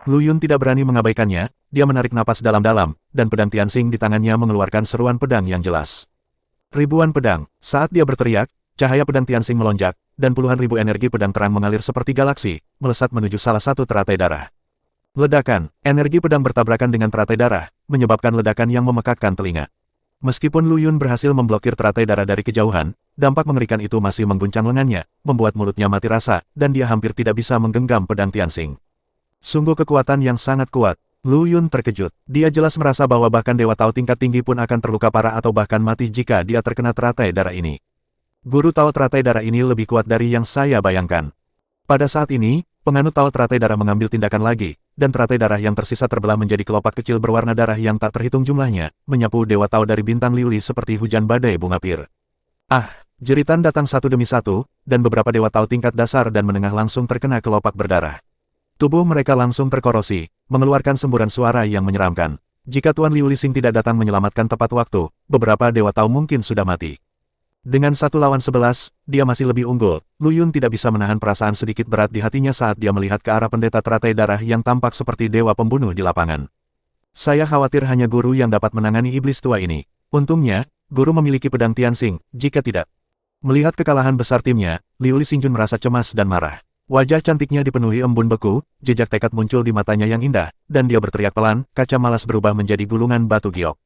Lu Yun tidak berani mengabaikannya, dia menarik napas dalam-dalam, dan pedang Tianxing di tangannya mengeluarkan seruan pedang yang jelas. Ribuan pedang, saat dia berteriak, cahaya pedang Tianxing melonjak, dan puluhan ribu energi pedang terang mengalir seperti galaksi, melesat menuju salah satu teratai darah. Ledakan, energi pedang bertabrakan dengan teratai darah, menyebabkan ledakan yang memekakkan telinga. Meskipun Lu Yun berhasil memblokir teratai darah dari kejauhan, dampak mengerikan itu masih mengguncang lengannya, membuat mulutnya mati rasa, dan dia hampir tidak bisa menggenggam pedang Tianxing. Sungguh kekuatan yang sangat kuat. Lu Yun terkejut. Dia jelas merasa bahwa bahkan Dewa Tao tingkat tinggi pun akan terluka parah atau bahkan mati jika dia terkena teratai darah ini. Guru Tao teratai darah ini lebih kuat dari yang saya bayangkan. Pada saat ini, penganut Tao teratai darah mengambil tindakan lagi, dan teratai darah yang tersisa terbelah menjadi kelopak kecil berwarna darah yang tak terhitung jumlahnya, menyapu Dewa Tao dari bintang liuli seperti hujan badai bunga pir. Ah! Jeritan datang satu demi satu, dan beberapa Dewa Tao tingkat dasar dan menengah langsung terkena kelopak berdarah. Tubuh mereka langsung terkorosi, mengeluarkan semburan suara yang menyeramkan. Jika Tuan Liu Lixing tidak datang menyelamatkan tepat waktu, beberapa Dewa Tao mungkin sudah mati. Dengan 1 lawan 11, dia masih lebih unggul. Lu Yun tidak bisa menahan perasaan sedikit berat di hatinya saat dia melihat ke arah pendeta teratai darah yang tampak seperti dewa pembunuh di lapangan. Saya khawatir hanya guru yang dapat menangani iblis tua ini. Untungnya, guru memiliki pedang Tianxing, jika tidak. Melihat kekalahan besar timnya, Liu Lixing merasa cemas dan marah. Wajah cantiknya dipenuhi embun beku, jejak tekad muncul di matanya yang indah, dan dia berteriak pelan, kaca malas berubah menjadi gulungan batu giok.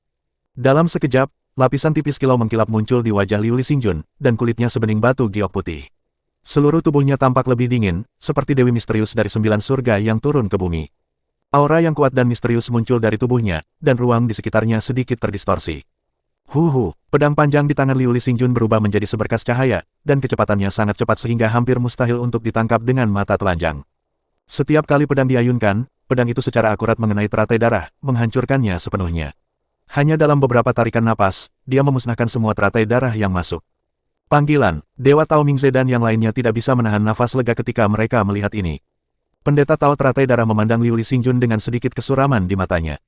Dalam sekejap, lapisan tipis kilau mengkilap muncul di wajah Liu Lixing, dan kulitnya sebening batu giok putih. Seluruh tubuhnya tampak lebih dingin, seperti dewi misterius dari 9 surga yang turun ke bumi. Aura yang kuat dan misterius muncul dari tubuhnya, dan ruang di sekitarnya sedikit terdistorsi. Pedang panjang di tangan Liu Lixing berubah menjadi seberkas cahaya, dan kecepatannya sangat cepat sehingga hampir mustahil untuk ditangkap dengan mata telanjang. Setiap kali pedang diayunkan, pedang itu secara akurat mengenai teratai darah, menghancurkannya sepenuhnya. Hanya dalam beberapa tarikan napas, dia memusnahkan semua teratai darah yang masuk. Panggilan, Dewa Tao Mingze dan yang lainnya tidak bisa menahan nafas lega ketika mereka melihat ini. Pendeta Tao teratai darah memandang Liu Lixing dengan sedikit kesuraman di matanya.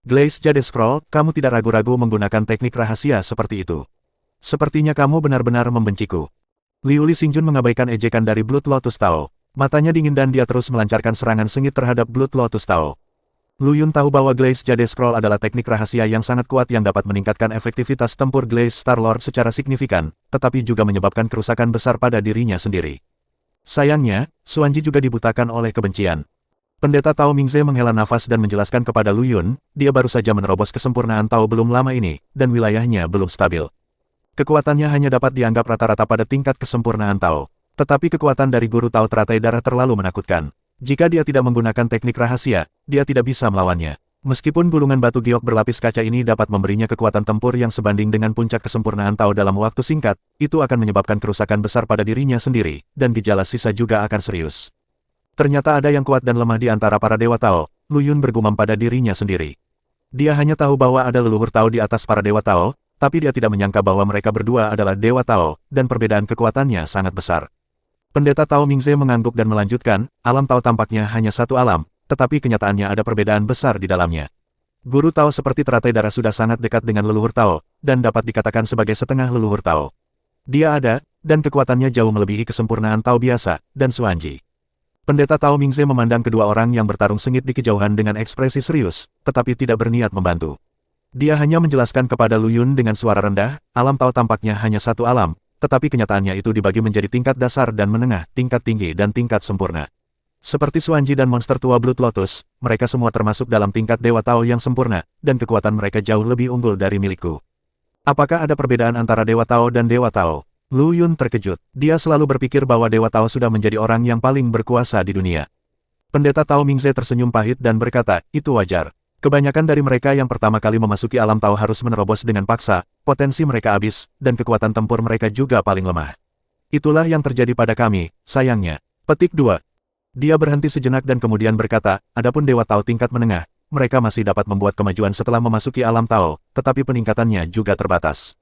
Glaze Jade Scroll, kamu tidak ragu-ragu menggunakan teknik rahasia seperti itu. Sepertinya kamu benar-benar membenciku. Liu Lixing mengabaikan ejekan dari Blood Lotus Tao. Matanya dingin dan dia terus melancarkan serangan sengit terhadap Blood Lotus Tao. Lu Yun tahu bahwa Glaze Jade Scroll adalah teknik rahasia yang sangat kuat yang dapat meningkatkan efektivitas tempur Glaze Star Lord secara signifikan, tetapi juga menyebabkan kerusakan besar pada dirinya sendiri. Sayangnya, Xuanji juga dibutakan oleh kebencian. Pendeta Tao Mingze menghela nafas dan menjelaskan kepada Lu Yun, dia baru saja menerobos kesempurnaan Tao belum lama ini, dan wilayahnya belum stabil. Kekuatannya hanya dapat dianggap rata-rata pada tingkat kesempurnaan Tao. Tetapi kekuatan dari guru Tao teratai darah terlalu menakutkan. Jika dia tidak menggunakan teknik rahasia, dia tidak bisa melawannya. Meskipun gulungan batu giok berlapis kaca ini dapat memberinya kekuatan tempur yang sebanding dengan puncak kesempurnaan Tao dalam waktu singkat, itu akan menyebabkan kerusakan besar pada dirinya sendiri, dan gejala sisa juga akan serius. Ternyata ada yang kuat dan lemah di antara para Dewa Tao, Lu Yun bergumam pada dirinya sendiri. Dia hanya tahu bahwa ada leluhur Tao di atas para Dewa Tao, tapi dia tidak menyangka bahwa mereka berdua adalah Dewa Tao, dan perbedaan kekuatannya sangat besar. Pendeta Tao Mingze mengangguk dan melanjutkan, alam Tao tampaknya hanya satu alam, tetapi kenyataannya ada perbedaan besar di dalamnya. Guru Tao seperti teratai darah sudah sangat dekat dengan leluhur Tao, dan dapat dikatakan sebagai setengah leluhur Tao. Dia ada, dan kekuatannya jauh melebihi kesempurnaan Tao biasa, dan Xuanji. Pendeta Tao Mingze memandang kedua orang yang bertarung sengit di kejauhan dengan ekspresi serius, tetapi tidak berniat membantu. Dia hanya menjelaskan kepada Lu Yun dengan suara rendah, alam Tao tampaknya hanya satu alam, tetapi kenyataannya itu dibagi menjadi tingkat dasar dan menengah, tingkat tinggi dan tingkat sempurna. Seperti Xuanji dan monster tua Blood Lotus, mereka semua termasuk dalam tingkat Dewa Tao yang sempurna, dan kekuatan mereka jauh lebih unggul dari milikku. Apakah ada perbedaan antara Dewa Tao dan Dewa Tao? Lu Yun terkejut. Dia selalu berpikir bahwa Dewa Tao sudah menjadi orang yang paling berkuasa di dunia. Pendeta Tao Mingze tersenyum pahit dan berkata, itu wajar. Kebanyakan dari mereka yang pertama kali memasuki alam Tao harus menerobos dengan paksa, potensi mereka habis, dan kekuatan tempur mereka juga paling lemah. Itulah yang terjadi pada kami, sayangnya. Petik 2. Dia berhenti sejenak dan kemudian berkata, adapun Dewa Tao tingkat menengah, mereka masih dapat membuat kemajuan setelah memasuki alam Tao, tetapi peningkatannya juga terbatas.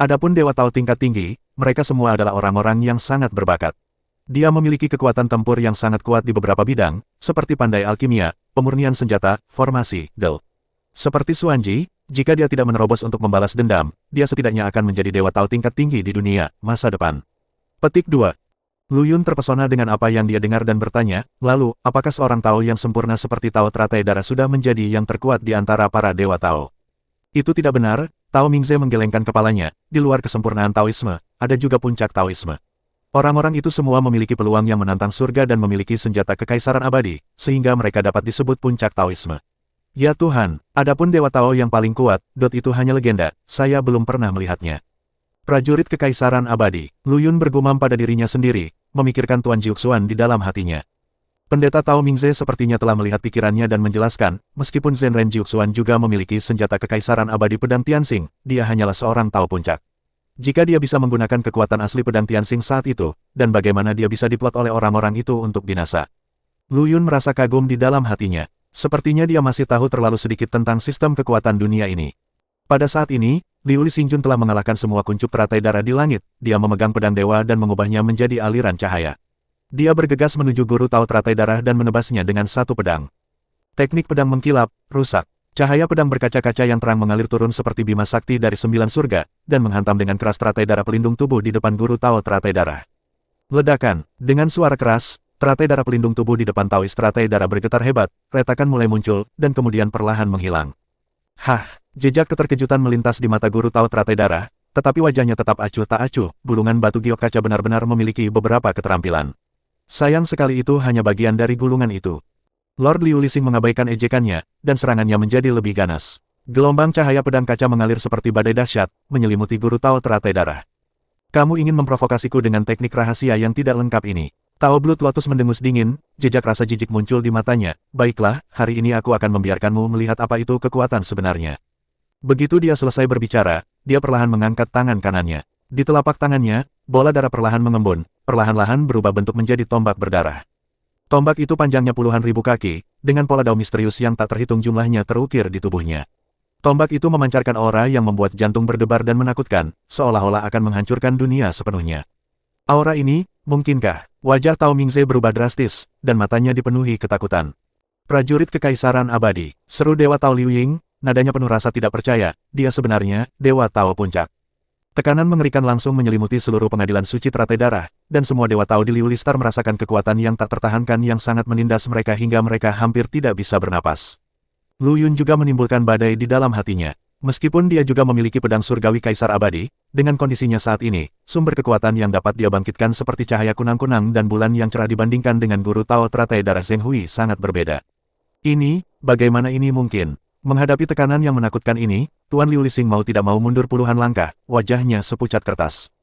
Adapun Dewa Tao tingkat tinggi, mereka semua adalah orang-orang yang sangat berbakat. Dia memiliki kekuatan tempur yang sangat kuat di beberapa bidang, seperti pandai alkimia, pemurnian senjata, formasi, del. Seperti Xuanji, jika dia tidak menerobos untuk membalas dendam, dia setidaknya akan menjadi Dewa Tao tingkat tinggi di dunia, masa depan. Petik 2. Lu Yun terpesona dengan apa yang dia dengar dan bertanya, lalu, apakah seorang Tao yang sempurna seperti Tao teratai darah sudah menjadi yang terkuat di antara para dewa Tao? Itu tidak benar, Tao Mingze menggelengkan kepalanya, di luar kesempurnaan Taoisme, ada juga puncak Taoisme. Orang-orang itu semua memiliki peluang yang menantang surga dan memiliki senjata kekaisaran abadi, sehingga mereka dapat disebut puncak Taoisme. Ya Tuhan, adapun dewa Tao yang paling kuat, itu hanya legenda, saya belum pernah melihatnya. Prajurit kekaisaran abadi, Lu Yun bergumam pada dirinya sendiri, memikirkan Tuan Jiuxuan di dalam hatinya. Pendeta Tao Mingze sepertinya telah melihat pikirannya dan menjelaskan, meskipun Zenren Jiuxuan juga memiliki senjata kekaisaran abadi pedang Tianxing, dia hanyalah seorang Tao puncak. Jika dia bisa menggunakan kekuatan asli pedang Tianxing saat itu, dan bagaimana dia bisa diplot oleh orang-orang itu untuk binasa. Lu Yun merasa kagum di dalam hatinya. Sepertinya dia masih tahu terlalu sedikit tentang sistem kekuatan dunia ini. Pada saat ini, Liu Xingjun telah mengalahkan semua kuncup teratai darah di langit, dia memegang pedang dewa dan mengubahnya menjadi aliran cahaya. Dia bergegas menuju guru Tao teratai darah dan menebasnya dengan satu pedang. Teknik pedang mengkilap, rusak. Cahaya pedang berkaca-kaca yang terang mengalir turun seperti bima sakti dari 9 surga, dan menghantam dengan keras teratai darah pelindung tubuh di depan guru Tao teratai darah. Ledakan, dengan suara keras, teratai darah pelindung tubuh di depan Taois teratai darah bergetar hebat, retakan mulai muncul, dan kemudian perlahan menghilang. Hah, jejak keterkejutan melintas di mata guru Tao teratai darah, tetapi wajahnya tetap acuh tak acuh, bulungan batu giok kaca benar-benar memiliki beberapa keterampilan. Sayang sekali itu hanya bagian dari gulungan itu. Lord Liu Lixing mengabaikan ejekannya, dan serangannya menjadi lebih ganas. Gelombang cahaya pedang kaca mengalir seperti badai dahsyat, menyelimuti guru Tao teratai darah. Kamu ingin memprovokasiku dengan teknik rahasia yang tidak lengkap ini. Tao Blood Lotus mendengus dingin, jejak rasa jijik muncul di matanya. Baiklah, hari ini aku akan membiarkanmu melihat apa itu kekuatan sebenarnya. Begitu dia selesai berbicara, dia perlahan mengangkat tangan kanannya. Di telapak tangannya, bola darah perlahan mengembun, perlahan-lahan berubah bentuk menjadi tombak berdarah. Tombak itu panjangnya puluhan ribu kaki, dengan pola dao misterius yang tak terhitung jumlahnya terukir di tubuhnya. Tombak itu memancarkan aura yang membuat jantung berdebar dan menakutkan, seolah-olah akan menghancurkan dunia sepenuhnya. Aura ini, mungkinkah? Wajah Tao Mingze berubah drastis, dan matanya dipenuhi ketakutan. Prajurit kekaisaran abadi, seru Dewa Tao Liu Ying, nadanya penuh rasa tidak percaya, dia sebenarnya, Dewa Tao Puncak. Tekanan mengerikan langsung menyelimuti seluruh pengadilan suci teratai darah, dan semua Dewa Tao di Liu Listar merasakan kekuatan yang tak tertahankan yang sangat menindas mereka hingga mereka hampir tidak bisa bernapas. Lu Yun juga menimbulkan badai di dalam hatinya. Meskipun dia juga memiliki pedang surgawi kaisar abadi, dengan kondisinya saat ini, sumber kekuatan yang dapat dia bangkitkan seperti cahaya kunang-kunang dan bulan yang cerah dibandingkan dengan guru Tao teratai darah Zheng Hui sangat berbeda. Ini, bagaimana ini mungkin? Menghadapi tekanan yang menakutkan ini, Tuan Liu Lixing mau tidak mau mundur puluhan langkah, wajahnya sepucat kertas.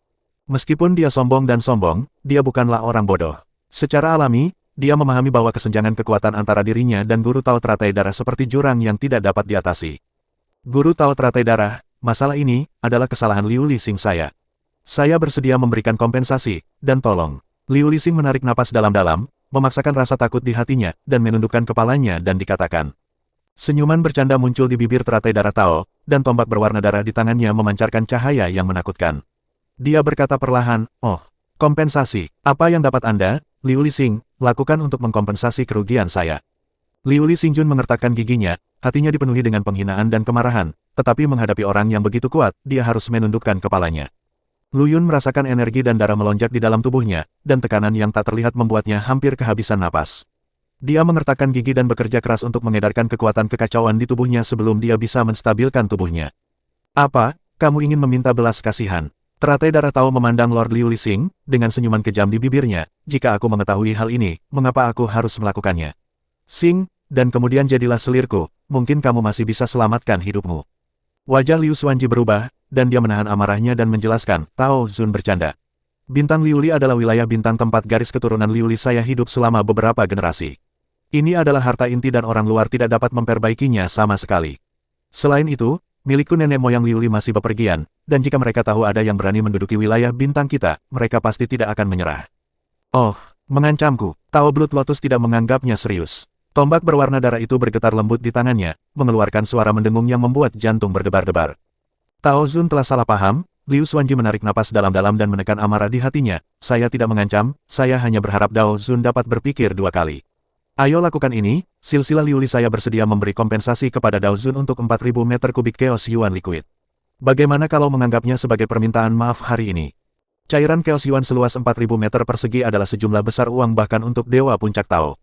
Meskipun dia sombong dan sombong, dia bukanlah orang bodoh. Secara alami, dia memahami bahwa kesenjangan kekuatan antara dirinya dan guru Tao teratai darah seperti jurang yang tidak dapat diatasi. Guru Tao teratai darah, masalah ini adalah kesalahan Liu Lixing saya. Saya bersedia memberikan kompensasi, dan tolong. Liu Lixing menarik napas dalam-dalam, memaksakan rasa takut di hatinya, dan menundukkan kepalanya dan dikatakan. Senyuman bercanda muncul di bibir teratai darah Tao, dan tombak berwarna darah di tangannya memancarkan cahaya yang menakutkan. Dia berkata perlahan, "Oh, kompensasi, apa yang dapat Anda, Liu Lixing, lakukan untuk mengkompensasi kerugian saya?" Liu Lixingjun mengertakkan giginya, hatinya dipenuhi dengan penghinaan dan kemarahan, tetapi menghadapi orang yang begitu kuat, dia harus menundukkan kepalanya. Lu Yun merasakan energi dan darah melonjak di dalam tubuhnya, dan tekanan yang tak terlihat membuatnya hampir kehabisan napas. Dia mengertakkan gigi dan bekerja keras untuk mengedarkan kekuatan kekacauan di tubuhnya sebelum dia bisa menstabilkan tubuhnya. "Apa, kamu ingin meminta belas kasihan?" Teratai darah Tao memandang Lord Liu Lixing, dengan senyuman kejam di bibirnya. "Jika aku mengetahui hal ini, mengapa aku harus melakukannya? Sing, dan kemudian jadilah selirku, mungkin kamu masih bisa selamatkan hidupmu." Wajah Liu Xuanji berubah, dan dia menahan amarahnya dan menjelaskan, "Tao Zun bercanda. Bintang Liuli adalah wilayah bintang tempat garis keturunan Liuli saya hidup selama beberapa generasi. Ini adalah harta inti dan orang luar tidak dapat memperbaikinya sama sekali. Selain itu, milikku nenek moyang Liuli masih bepergian, dan jika mereka tahu ada yang berani menduduki wilayah bintang kita, mereka pasti tidak akan menyerah." "Oh, mengancamku." Tao Blood Lotus tidak menganggapnya serius. Tombak berwarna darah itu bergetar lembut di tangannya, mengeluarkan suara mendengung yang membuat jantung berdebar-debar. Tao Zun telah salah paham. Liu Xuanji menarik napas dalam-dalam dan menekan amarah di hatinya. "Saya tidak mengancam, saya hanya berharap Tao Zun dapat berpikir dua kali. Ayo lakukan ini, silsilah Liuli saya bersedia memberi kompensasi kepada Tao Zun untuk 4.000 meter kubik Chaos Yuan Liquid. Bagaimana kalau menganggapnya sebagai permintaan maaf hari ini?" Cairan Chaos Yuan seluas 4.000 meter persegi adalah sejumlah besar uang bahkan untuk Dewa Puncak Tao.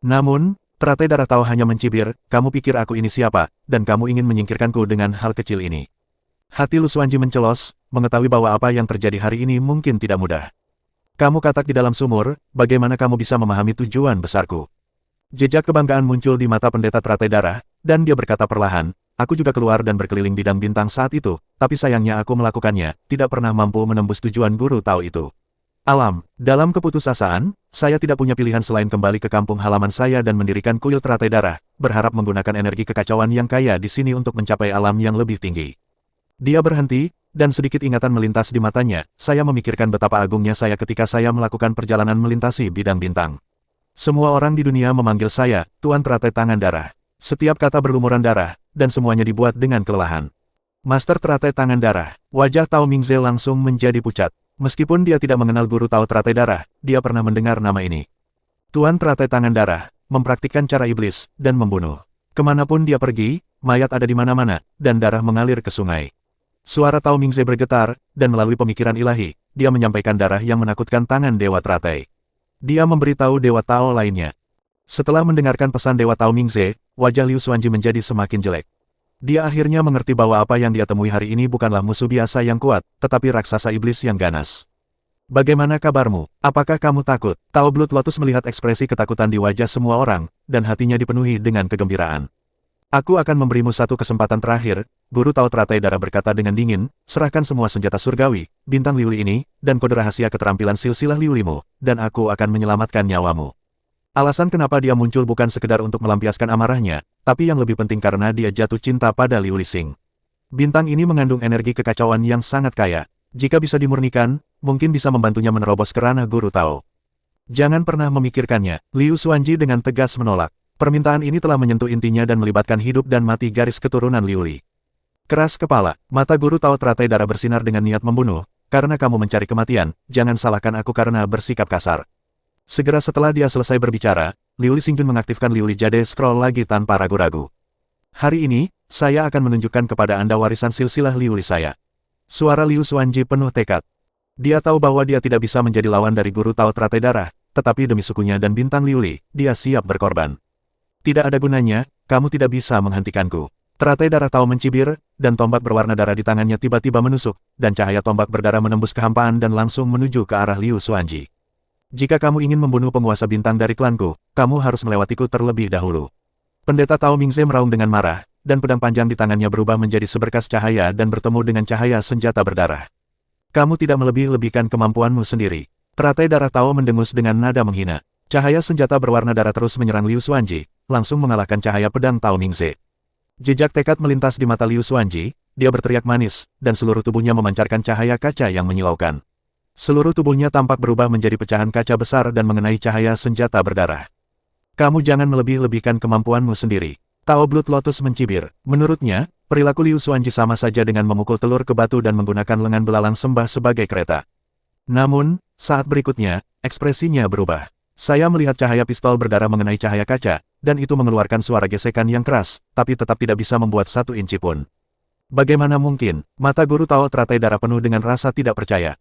Namun, teratai darah Tao hanya mencibir, kamu pikir aku ini siapa, dan kamu ingin menyingkirkanku dengan hal kecil ini. Hati Lu Xuanji mencelos, mengetahui bahwa apa yang terjadi hari ini mungkin tidak mudah. Kamu katak di dalam sumur, bagaimana kamu bisa memahami tujuan besarku? Jejak kebanggaan muncul di mata pendeta teratai darah, dan dia berkata perlahan, aku juga keluar dan berkeliling bidang bintang saat itu, tapi sayangnya aku melakukannya, tidak pernah mampu menembus tujuan guru Tao itu. Alam, dalam keputusasaan, saya tidak punya pilihan selain kembali ke kampung halaman saya dan mendirikan kuil teratai darah, berharap menggunakan energi kekacauan yang kaya di sini untuk mencapai alam yang lebih tinggi. Dia berhenti, dan sedikit ingatan melintas di matanya, saya memikirkan betapa agungnya saya ketika saya melakukan perjalanan melintasi bidang bintang. Semua orang di dunia memanggil saya, Tuan Teratai Tangan Darah. Setiap kata berlumuran darah, dan semuanya dibuat dengan kelelahan. Master Teratai Tangan Darah, wajah Tao Mingze langsung menjadi pucat. Meskipun dia tidak mengenal guru Tao Teratai Darah, dia pernah mendengar nama ini. Tuan Teratai Tangan Darah, mempraktikkan cara iblis, dan membunuh. Kemanapun dia pergi, mayat ada di mana-mana, dan darah mengalir ke sungai. Suara Tao Mingze bergetar, dan melalui pemikiran ilahi, dia menyampaikan darah yang menakutkan tangan Dewa Teratai. Dia memberitahu Dewa Tao lainnya. Setelah mendengarkan pesan Dewa Tao Mingze, wajah Liu Xuanji menjadi semakin jelek. Dia akhirnya mengerti bahwa apa yang dia temui hari ini bukanlah musuh biasa yang kuat, tetapi raksasa iblis yang ganas. Bagaimana kabarmu? Apakah kamu takut? Tao Blood Lotus melihat ekspresi ketakutan di wajah semua orang, dan hatinya dipenuhi dengan kegembiraan. Aku akan memberimu satu kesempatan terakhir, Guru Tao Teratai Darah berkata dengan dingin, serahkan semua senjata surgawi, bintang liuli ini, dan kode rahasia keterampilan silsilah liulimu, dan aku akan menyelamatkan nyawamu. Alasan kenapa dia muncul bukan sekedar untuk melampiaskan amarahnya, tapi yang lebih penting karena dia jatuh cinta pada Liu Lixing. Bintang ini mengandung energi kekacauan yang sangat kaya. Jika bisa dimurnikan, mungkin bisa membantunya menerobos ke ranah Guru Tao. Jangan pernah memikirkannya, Liu Xuanji dengan tegas menolak. Permintaan ini telah menyentuh intinya dan melibatkan hidup dan mati garis keturunan Liu Li. Keras kepala, mata Guru Tao Teratai Darah bersinar dengan niat membunuh, karena kamu mencari kematian, jangan salahkan aku karena bersikap kasar. Segera setelah dia selesai berbicara, Liu Li Xingjun mengaktifkan Liu Li Jade Scroll lagi tanpa ragu-ragu. Hari ini, saya akan menunjukkan kepada Anda warisan silsilah Liu Li saya. Suara Liu Xuanji penuh tekad. Dia tahu bahwa dia tidak bisa menjadi lawan dari Guru Tao Teratai Darah, tetapi demi sukunya dan bintang Liu Li, dia siap berkorban. Tidak ada gunanya, kamu tidak bisa menghentikanku. Teratai Darah Tao mencibir, dan tombak berwarna darah di tangannya tiba-tiba menusuk, dan cahaya tombak berdarah menembus kehampaan dan langsung menuju ke arah Liu Xuanji. Jika kamu ingin membunuh penguasa bintang dari klanku, kamu harus melewatiku terlebih dahulu. Pendeta Tao Mingze meraung dengan marah, dan pedang panjang di tangannya berubah menjadi seberkas cahaya dan bertemu dengan cahaya senjata berdarah. Kamu tidak melebih-lebihkan kemampuanmu sendiri. Teratai Darah Tao mendengus dengan nada menghina. Cahaya senjata berwarna darah terus menyerang Liu Xuanji, langsung mengalahkan cahaya pedang Tao Mingze. Jejak tekad melintas di mata Liu Xuanji, dia berteriak manis, dan seluruh tubuhnya memancarkan cahaya kaca yang menyilaukan. Seluruh tubuhnya tampak berubah menjadi pecahan kaca besar dan mengenai cahaya senjata berdarah. Kamu jangan melebih-lebihkan kemampuanmu sendiri. Tao Blood Lotus mencibir. Menurutnya, perilaku Liu Xuanji sama saja dengan memukul telur ke batu dan menggunakan lengan belalang sembah sebagai kereta. Namun, saat berikutnya, ekspresinya berubah. Saya melihat cahaya pistol berdarah mengenai cahaya kaca, dan itu mengeluarkan suara gesekan yang keras, tapi tetap tidak bisa membuat satu inci pun. Bagaimana mungkin? Mata Guru Tao Teratai Darah penuh dengan rasa tidak percaya.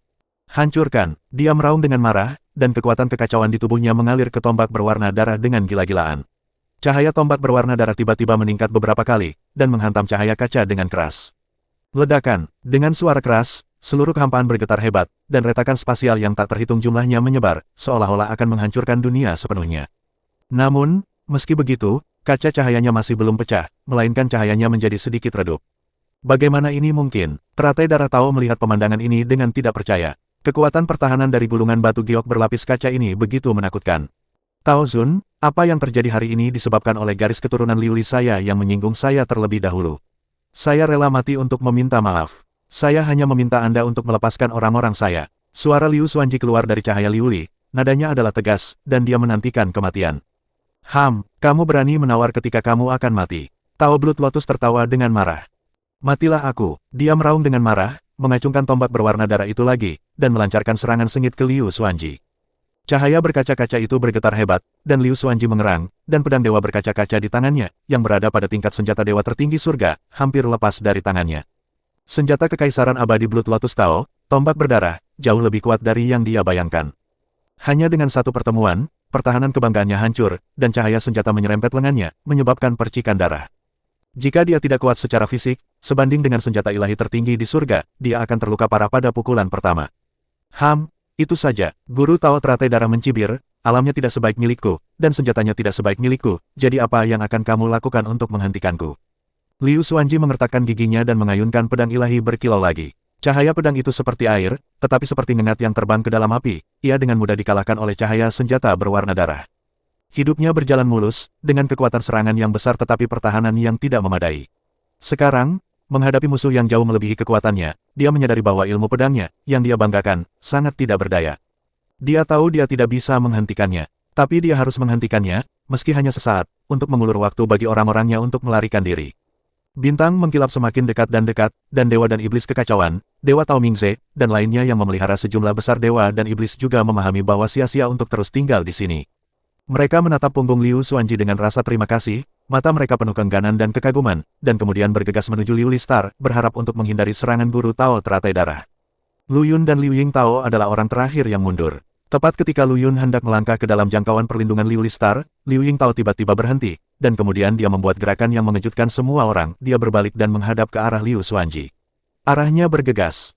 Hancurkan, dia meraung dengan marah, dan kekuatan kekacauan di tubuhnya mengalir ke tombak berwarna darah dengan gila-gilaan. Cahaya tombak berwarna darah tiba-tiba meningkat beberapa kali, dan menghantam cahaya kaca dengan keras. Ledakan, dengan suara keras, seluruh kehampaan bergetar hebat, dan retakan spasial yang tak terhitung jumlahnya menyebar, seolah-olah akan menghancurkan dunia sepenuhnya. Namun, meski begitu, kaca cahayanya masih belum pecah, melainkan cahayanya menjadi sedikit redup. Bagaimana ini mungkin? Teratai Darah Tao melihat pemandangan ini dengan tidak percaya. Kekuatan pertahanan dari gulungan batu giok berlapis kaca ini begitu menakutkan. Tao Zun, apa yang terjadi hari ini disebabkan oleh garis keturunan Liu Li saya yang menyinggung saya terlebih dahulu. Saya rela mati untuk meminta maaf. Saya hanya meminta Anda untuk melepaskan orang-orang saya. Suara Liu Xuanji keluar dari cahaya Liu Li, nadanya adalah tegas, dan dia menantikan kematian. Kamu berani menawar ketika kamu akan mati. Tao Blood Lotus tertawa dengan marah. Matilah aku, dia meraung dengan marah, mengacungkan tombak berwarna darah itu lagi, dan melancarkan serangan sengit ke Liu Xuanji. Cahaya berkaca-kaca itu bergetar hebat, dan Liu Xuanji mengerang, dan pedang dewa berkaca-kaca di tangannya, yang berada pada tingkat senjata dewa tertinggi surga, hampir lepas dari tangannya. Senjata kekaisaran abadi Blood Lotus Tao, tombak berdarah, jauh lebih kuat dari yang dia bayangkan. Hanya dengan satu pertemuan, pertahanan kebanggaannya hancur, dan cahaya senjata menyerempet lengannya, menyebabkan percikan darah. Jika dia tidak kuat secara fisik, sebanding dengan senjata ilahi tertinggi di surga, dia akan terluka parah pada pukulan pertama. Itu saja, Guru Tao teratai darah mencibir, alamnya tidak sebaik milikku, dan senjatanya tidak sebaik milikku, jadi apa yang akan kamu lakukan untuk menghentikanku? Liu Xuanji mengertakkan giginya dan mengayunkan pedang ilahi berkilau lagi. Cahaya pedang itu seperti air, tetapi seperti ngengat yang terbang ke dalam api, ia dengan mudah dikalahkan oleh cahaya senjata berwarna darah. Hidupnya berjalan mulus, dengan kekuatan serangan yang besar tetapi pertahanan yang tidak memadai. Sekarang, menghadapi musuh yang jauh melebihi kekuatannya, dia menyadari bahwa ilmu pedangnya, yang dia banggakan, sangat tidak berdaya. Dia tahu dia tidak bisa menghentikannya, tapi dia harus menghentikannya, meski hanya sesaat, untuk mengulur waktu bagi orang-orangnya untuk melarikan diri. Bintang mengkilap semakin dekat, dan dewa dan iblis kekacauan, Dewa Tao Mingze, dan lainnya yang memelihara sejumlah besar dewa dan iblis juga memahami bahwa sia-sia untuk terus tinggal di sini. Mereka menatap punggung Liu Xuanji dengan rasa terima kasih, mata mereka penuh keengganan dan kekaguman, dan kemudian bergegas menuju Liu Listar, berharap untuk menghindari serangan Guru Tao teratai darah. Lu Yun dan Liu Ying Tao adalah orang terakhir yang mundur. Tepat ketika Lu Yun hendak melangkah ke dalam jangkauan perlindungan Liu Listar, Liu Ying Tao tiba-tiba berhenti, dan kemudian dia membuat gerakan yang mengejutkan semua orang, dia berbalik dan menghadap ke arah Liu Xuanji. Arahnya bergegas.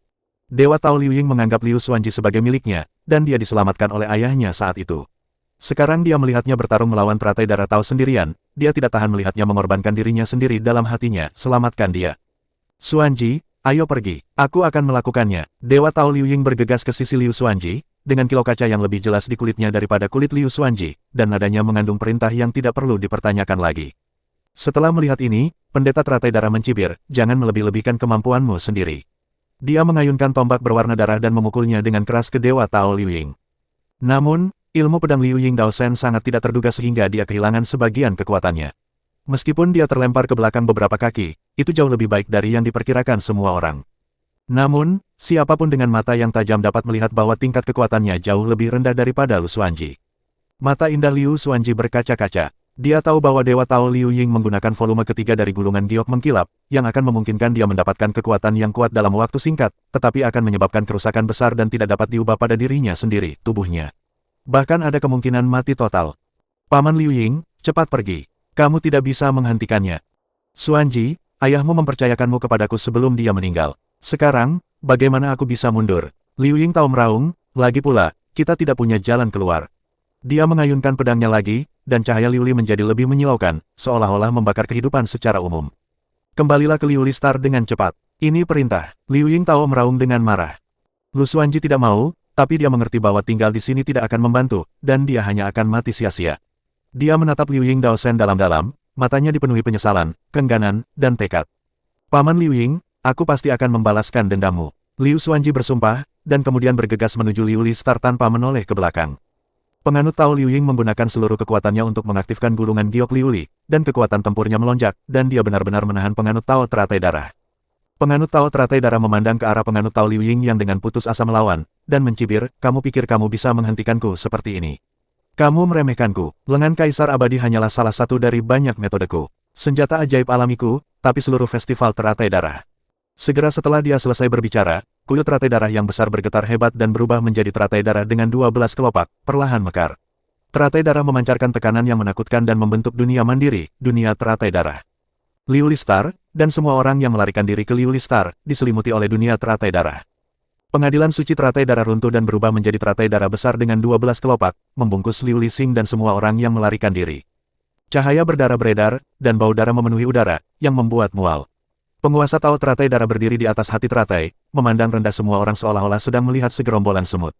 Dewa Tao Liu Ying menganggap Liu Xuanji sebagai miliknya, dan dia diselamatkan oleh ayahnya saat itu. Sekarang dia melihatnya bertarung melawan teratai darah Tao sendirian, dia tidak tahan melihatnya mengorbankan dirinya sendiri dalam hatinya, selamatkan dia. Xuanji, ayo pergi, aku akan melakukannya. Dewa Tao Liu Ying bergegas ke sisi Liu Xuanji, dengan kilau kaca yang lebih jelas di kulitnya daripada kulit Liu Xuanji, dan nadanya mengandung perintah yang tidak perlu dipertanyakan lagi. Setelah melihat ini, pendeta teratai darah mencibir, jangan melebih-lebihkan kemampuanmu sendiri. Dia mengayunkan tombak berwarna darah dan memukulnya dengan keras ke Dewa Tao Liu Ying. Namun, ilmu pedang Liu Ying Daoshen sangat tidak terduga sehingga dia kehilangan sebagian kekuatannya. Meskipun dia terlempar ke belakang beberapa kaki, itu jauh lebih baik dari yang diperkirakan semua orang. Namun, siapapun dengan mata yang tajam dapat melihat bahwa tingkat kekuatannya jauh lebih rendah daripada Liu Xuanji. Mata indah Liu Xuanji berkaca-kaca. Dia tahu bahwa Dewa Tao Liu Ying menggunakan volume ketiga dari gulungan giok mengkilap, yang akan memungkinkan dia mendapatkan kekuatan yang kuat dalam waktu singkat, tetapi akan menyebabkan kerusakan besar dan tidak dapat diubah pada dirinya sendiri, tubuhnya. Bahkan ada kemungkinan mati total. Paman Liu Ying, cepat pergi. Kamu tidak bisa menghentikannya. Xuanji, ayahmu mempercayakanmu kepadaku sebelum dia meninggal. Sekarang, bagaimana aku bisa mundur? Liu Ying Tao meraung, lagi pula, kita tidak punya jalan keluar. Dia mengayunkan pedangnya lagi, dan cahaya Liu Li menjadi lebih menyilaukan, seolah-olah membakar kehidupan secara umum. Kembalilah ke Liu Listar dengan cepat. Ini perintah. Liu Ying Tao meraung dengan marah. Lu Xuanji tidak mau, tapi dia mengerti bahwa tinggal di sini tidak akan membantu, dan dia hanya akan mati sia-sia. Dia menatap Liu Ying Daoshen dalam-dalam, matanya dipenuhi penyesalan, keengganan, dan tekad. Paman Liu Ying, aku pasti akan membalaskan dendammu. Liu Xuanji bersumpah, dan kemudian bergegas menuju Liu Listar tanpa menoleh ke belakang. Penganut Tao Liu Ying menggunakan seluruh kekuatannya untuk mengaktifkan gulungan giok Liu Li, dan kekuatan tempurnya melonjak, dan dia benar-benar menahan penganut Tao teratai darah. Penganut Tao teratai darah memandang ke arah penganut Tao Liu Ying yang dengan putus asa melawan, dan mencibir, kamu pikir kamu bisa menghentikanku seperti ini? Kamu meremehkanku, lengan kaisar abadi hanyalah salah satu dari banyak metodeku. Senjata ajaib alamiku, tapi seluruh festival teratai darah. Segera setelah dia selesai berbicara, kuil teratai darah yang besar bergetar hebat dan berubah menjadi teratai darah dengan 12 kelopak, perlahan mekar. Teratai darah memancarkan tekanan yang menakutkan dan membentuk dunia mandiri, dunia teratai darah. Liu Listar, dan semua orang yang melarikan diri ke Liu Listar, diselimuti oleh dunia teratai darah. Pengadilan suci teratai darah runtuh dan berubah menjadi teratai darah besar dengan 12 kelopak, membungkus Liu Lixing dan semua orang yang melarikan diri. Cahaya berdarah beredar, dan bau darah memenuhi udara, yang membuat mual. Penguasa Tao teratai darah berdiri di atas hati teratai, memandang rendah semua orang seolah-olah sedang melihat segerombolan semut.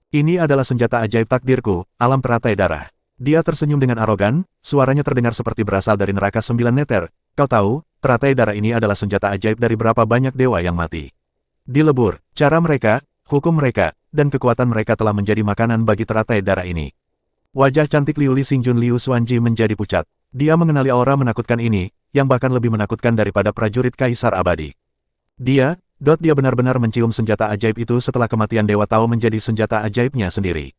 Ini adalah senjata ajaib takdirku, alam teratai darah. Dia tersenyum dengan arogan, suaranya terdengar seperti berasal dari neraka 9 meter. Kau tahu, teratai darah ini adalah senjata ajaib dari berapa banyak dewa yang mati. Dilebur, cara mereka, hukum mereka, dan kekuatan mereka telah menjadi makanan bagi teratai darah ini. Wajah cantik Liu Li Xingjun Liu Xuanji menjadi pucat. Dia mengenali aura menakutkan ini, yang bahkan lebih menakutkan daripada prajurit kaisar abadi. Dia benar-benar mencium senjata ajaib itu setelah kematian Dewa Tao menjadi senjata ajaibnya sendiri.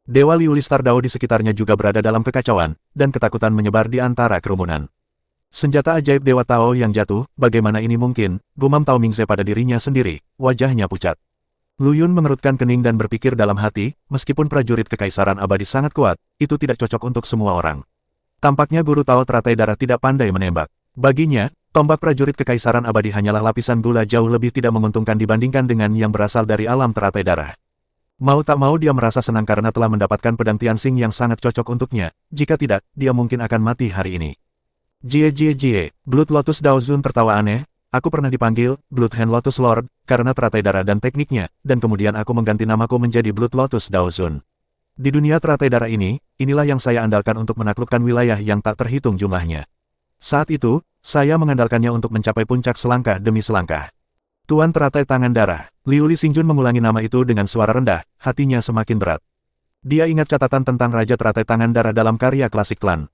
Dewa Liu Listar Dao di sekitarnya juga berada dalam kekacauan, dan ketakutan menyebar di antara kerumunan. Senjata ajaib Dewa Tao yang jatuh, bagaimana ini mungkin, gumam Tao Mingze pada dirinya sendiri, wajahnya pucat. Lu Yun mengerutkan kening dan berpikir dalam hati, meskipun prajurit kekaisaran abadi sangat kuat, itu tidak cocok untuk semua orang. Tampaknya guru Tao teratai darah tidak pandai menembak. Baginya, tombak prajurit kekaisaran abadi hanyalah lapisan gula jauh lebih tidak menguntungkan dibandingkan dengan yang berasal dari alam teratai darah. Mau tak mau dia merasa senang karena telah mendapatkan pedang Tianxing yang sangat cocok untuknya, jika tidak, dia mungkin akan mati hari ini. Jie, Blood Lotus Daozun tertawa aneh. Aku pernah dipanggil Blood Hand Lotus Lord karena teratai darah dan tekniknya, dan kemudian aku mengganti namaku menjadi Blood Lotus Daozun. Di dunia teratai darah ini, inilah yang saya andalkan untuk menaklukkan wilayah yang tak terhitung jumlahnya. Saat itu, saya mengandalkannya untuk mencapai puncak selangkah demi selangkah. Tuan teratai tangan darah, Liu Li Xingjun mengulangi nama itu dengan suara rendah, hatinya semakin berat. Dia ingat catatan tentang Raja Teratai Tangan Darah dalam karya klasik klan.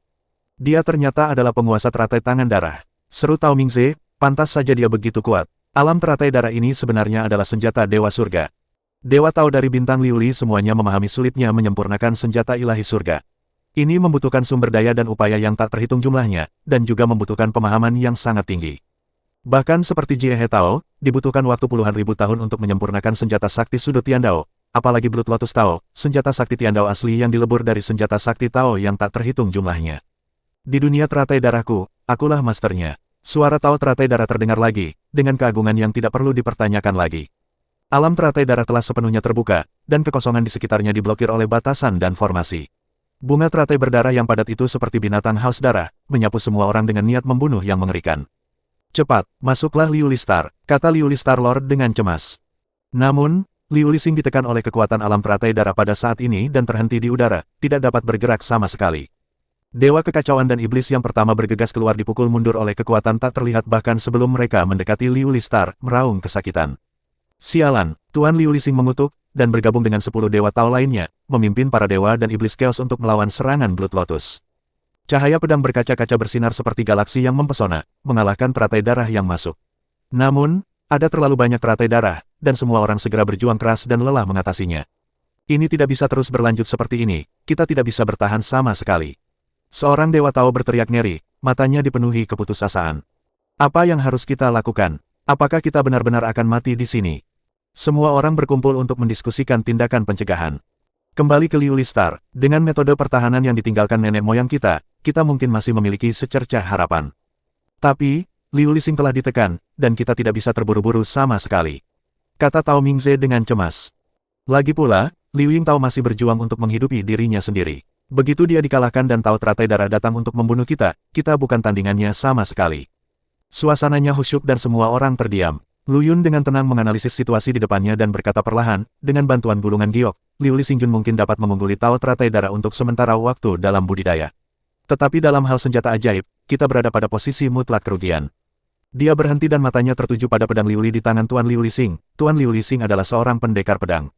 Dia ternyata adalah penguasa teratai tangan darah. Seru Tao Mingze. Pantas saja dia begitu kuat. Alam teratai darah ini sebenarnya adalah senjata Dewa Surga. Dewa Tao dari bintang Liu Li semuanya memahami sulitnya menyempurnakan senjata ilahi surga. Ini membutuhkan sumber daya dan upaya yang tak terhitung jumlahnya, dan juga membutuhkan pemahaman yang sangat tinggi. Bahkan seperti Jie He Tao, dibutuhkan waktu puluhan ribu tahun untuk menyempurnakan senjata sakti sudut Tiandao, apalagi Blood Lotus Tao, senjata sakti Tiandao asli yang dilebur dari senjata sakti Tao yang tak terhitung jumlahnya. Di dunia teratai darahku, akulah masternya. Suara Tao teratai darah terdengar lagi, dengan keagungan yang tidak perlu dipertanyakan lagi. Alam teratai darah telah sepenuhnya terbuka, dan kekosongan di sekitarnya diblokir oleh batasan dan formasi. Bunga teratai berdarah yang padat itu seperti binatang haus darah, menyapu semua orang dengan niat membunuh yang mengerikan. Cepat, masuklah Liu Li Star, kata Liu Li Star Lord dengan cemas. Namun, Liu Li Xing ditekan oleh kekuatan alam teratai darah pada saat ini dan terhenti di udara, tidak dapat bergerak sama sekali. Dewa kekacauan dan iblis yang pertama bergegas keluar dipukul mundur oleh kekuatan tak terlihat bahkan sebelum mereka mendekati Liu Li Star, meraung kesakitan. Sialan, Tuan Liu Li Xing mengutuk, dan bergabung dengan 10 dewa Tao lainnya, memimpin para dewa dan iblis chaos untuk melawan serangan Blood Lotus. Cahaya pedang berkaca-kaca bersinar seperti galaksi yang mempesona, mengalahkan teratai darah yang masuk. Namun, ada terlalu banyak teratai darah, dan semua orang segera berjuang keras dan lelah mengatasinya. Ini tidak bisa terus berlanjut seperti ini, kita tidak bisa bertahan sama sekali. Seorang dewa Tao berteriak ngeri, matanya dipenuhi keputusasaan. Apa yang harus kita lakukan? Apakah kita benar-benar akan mati di sini? Semua orang berkumpul untuk mendiskusikan tindakan pencegahan. Kembali ke Liu Li Star, dengan metode pertahanan yang ditinggalkan nenek moyang kita mungkin masih memiliki secercah harapan. Tapi, Liu Li Xing telah ditekan, dan kita tidak bisa terburu-buru sama sekali. Kata Tao Mingze dengan cemas. Lagi pula, Liu Yingtao masih berjuang untuk menghidupi dirinya sendiri. Begitu dia dikalahkan dan Tao teratai darah datang untuk membunuh kita bukan tandingannya sama sekali. Suasananya khusyuk dan semua orang terdiam. Lu Yun dengan tenang menganalisis situasi di depannya dan berkata perlahan, dengan bantuan gulungan giok, Liu Li Xingjun mungkin dapat mengungguli Tao teratai darah untuk sementara waktu dalam budidaya. Tetapi dalam hal senjata ajaib, kita berada pada posisi mutlak kerugian. Dia berhenti dan matanya tertuju pada pedang Liu Li di tangan Tuan Liu Li Xing. Tuan Liu Li Xing adalah seorang pendekar pedang.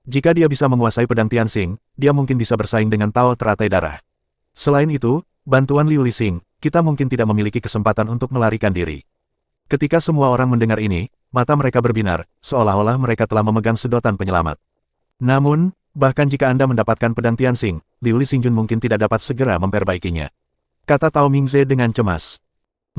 Jika dia bisa menguasai pedang Tianxing, dia mungkin bisa bersaing dengan Tao teratai darah. Selain itu, bantuan Liu Li Xing, kita mungkin tidak memiliki kesempatan untuk melarikan diri. Ketika semua orang mendengar ini, mata mereka berbinar, seolah-olah mereka telah memegang sedotan penyelamat. Namun, bahkan jika Anda mendapatkan pedang Tianxing, Liu Li Xingjun mungkin tidak dapat segera memperbaikinya. Kata Tao Mingze dengan cemas.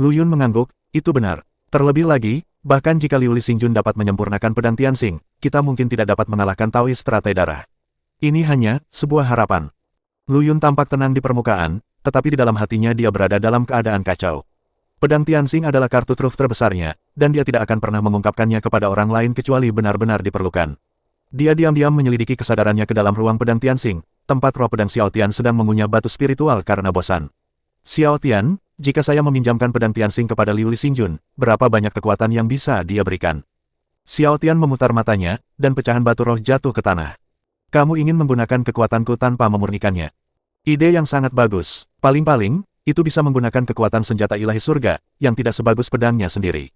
Lu Yun mengangguk, itu benar. Terlebih lagi, bahkan jika Liu Li Xingjun dapat menyempurnakan pedang Tianxing, kita mungkin tidak dapat mengalahkan Taois teratai darah. Ini hanya sebuah harapan. Lu Yun tampak tenang di permukaan, tetapi di dalam hatinya dia berada dalam keadaan kacau. Pedang Tianxing adalah kartu truf terbesarnya, dan dia tidak akan pernah mengungkapkannya kepada orang lain kecuali benar-benar diperlukan. Dia diam-diam menyelidiki kesadarannya ke dalam ruang pedang Tianxing, tempat roh pedang Xiao Tian sedang mengunyah batu spiritual karena bosan. Xiao Tian, jika saya meminjamkan pedang Tianxing kepada Liu Li Xingjun, berapa banyak kekuatan yang bisa dia berikan? Xiao Tian memutar matanya, dan pecahan batu roh jatuh ke tanah. Kamu ingin menggunakan kekuatanku tanpa memurnikannya. Ide yang sangat bagus. Paling-paling, itu bisa menggunakan kekuatan senjata ilahi surga, yang tidak sebagus pedangnya sendiri.